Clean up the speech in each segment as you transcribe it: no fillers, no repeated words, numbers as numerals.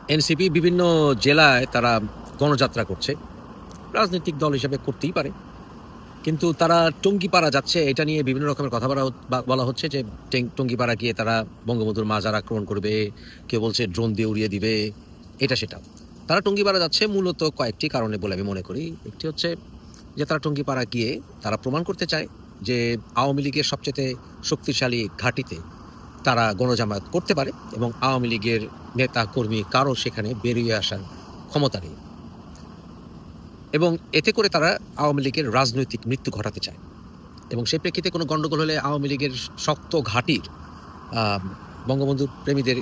NCP বিভিন্ন জেলায় তারা গণযাত্রা করছে। রাজনৈতিক দল হিসেবে করতেই পারে, কিন্তু তারা টঙ্গিপাড়া যাচ্ছে এটা নিয়ে বিভিন্ন রকমের কথা বলা হচ্ছে যে টঙ্গিপাড়া গিয়ে তারা বঙ্গবন্ধুর মাজার আক্রমণ করবে, কেউ বলছে ড্রোন দিয়ে উড়িয়ে দিবে, এটা সেটা। তারা টঙ্গিপাড়া যাচ্ছে মূলত কয়েকটি কারণে বলে আমি মনে করি। একটি হচ্ছে যে তারা টঙ্গিপাড়া গিয়ে তারা প্রমাণ করতে চায় যে আওয়ামী লীগের সবচেয়ে শক্তিশালী ঘাঁটিতে তারা গণজামায়াত করতে পারে এবং আওয়ামী লীগের নেতা কর্মী কারো সেখানে বেরিয়ে আসার ক্ষমতা নেই, এবং এতে করে তারা আওয়ামী লীগের রাজনৈতিক মৃত্যু ঘটাতে চায়। এবং সেই প্রেক্ষিতে কোনো গণ্ডগোল হলে আওয়ামী লীগের শক্ত ঘাঁটির বঙ্গবন্ধু প্রেমীদের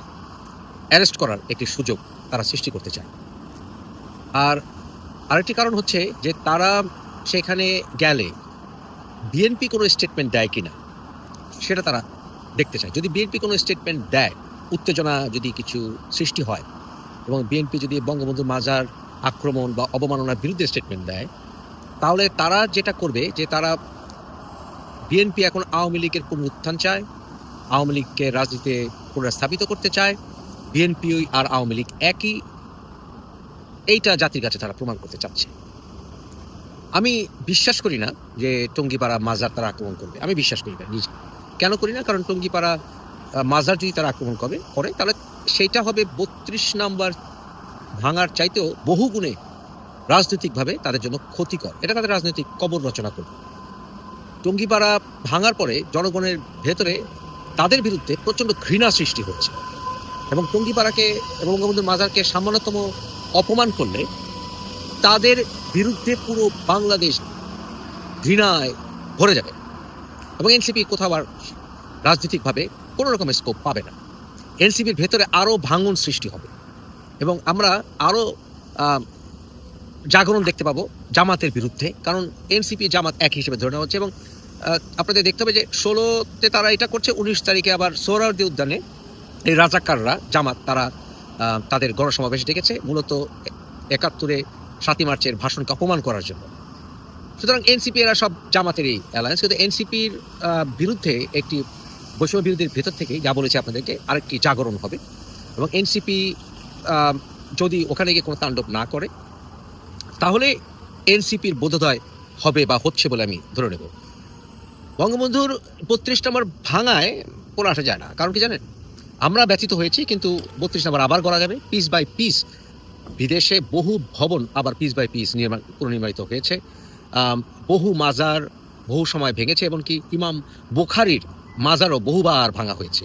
অ্যারেস্ট করার একটি সুযোগ তারা সৃষ্টি করতে চায়। আর আরেকটি কারণ হচ্ছে যে তারা সেখানে গেলে বিএনপি কোনো স্টেটমেন্ট দেয় কিনা সেটা তারা দেখতে চায়। যদি বিএনপি কোনো স্টেটমেন্ট দেয়, উত্তেজনা যদি কিছু সৃষ্টি হয় এবং বিএনপি যদি বঙ্গবন্ধু মাজার আক্রমণ বা অবমাননার বিরুদ্ধে স্টেটমেন্ট দেয়, তাহলে তারা যেটা করবে যে তারা বিএনপি এখন আওয়ামী লীগের পুনরুত্থান চায়, আওয়ামী লীগকে রাজনীতিতে পুনর্স্থাপিত করতে চায়, বিএনপি আর আওয়ামী লীগ একই, এইটা জাতির কাছে তারা প্রমাণ করতে চাচ্ছে। আমি বিশ্বাস করি না যে টঙ্গিপাড়া মাজার তারা আক্রমণ করবে, আমি বিশ্বাস করি না নিজে। কেন করি না? কারণ টঙ্গিপাড়া মাজার যদি তারা আক্রমণ করে তাহলে সেইটা হবে 32 নাম্বার ভাঙার চাইতেও বহুগুণে রাজনৈতিকভাবে তাদের জন্য ক্ষতিকর। এটা তাদের রাজনৈতিক কবর রচনা করবে। টঙ্গিপাড়া ভাঙার পরে জনগণের ভেতরে তাদের বিরুদ্ধে প্রচণ্ড ঘৃণা সৃষ্টি হচ্ছে, এবং টঙ্গিপাড়াকে এবং বঙ্গবন্ধুর মাজারকে সামান্যতম অপমান করলে তাদের বিরুদ্ধে পুরো বাংলাদেশ ঘৃণায় ভরে যাবে, এবং এনসিপি কোথাও আর রাজনৈতিকভাবে কোনো রকমের স্কোপ পাবে না। এনসিপির ভেতরে আরও ভাঙন সৃষ্টি হবে এবং আমরা আরও জাগরণ দেখতে পাবো জামাতের বিরুদ্ধে, কারণ এনসিপি জামাত এক হিসেবে ধরে নেওয়া হচ্ছে। এবং আপনাদের দেখতে হবে যে 16-তে তারা এটা করছে, 19 তারিখে আবার সোহরাওয়ার্দী উদ্যানে এই রাজাকাররা জামাত তারা তাদের গণসমাবেশ ডেকেছে মূলত 71-এ 7ই মার্চের ভাষণকে অপমান করার জন্য। সুতরাং এনসিপি এরা সব জামাতেরই অ্যালায়েন্স, কিন্তু এনসিপির বিরুদ্ধে একটি বৈষম্য বিরোধীর ভেতর থেকেই যা বলেছে আপনাদেরকে আরেকটি জাগরণ হবে, এবং এনসিপি যদি ওখানে গিয়ে কোনো তাণ্ডব না করে তাহলে এনসিপির বোধোদয় হবে বা হচ্ছে বলে আমি ধরে নেব। বঙ্গবন্ধুর 32 নম্বর ভাঙায় কোনো আসা যায় না, কারণ কি জানেন, আমরা ব্যথিত হয়েছি, কিন্তু 32 নম্বর আবার গড়া যাবে পিস বাই পিস। বিদেশে বহু ভবন আবার পিস বাই পিস পুনর্নির্মাণিত হয়েছে, বহু মাজার বহু সময় ভেঙেছে, এমনকি ইমাম বুখারীর মাজারও বহুবার ভাঙা হয়েছে।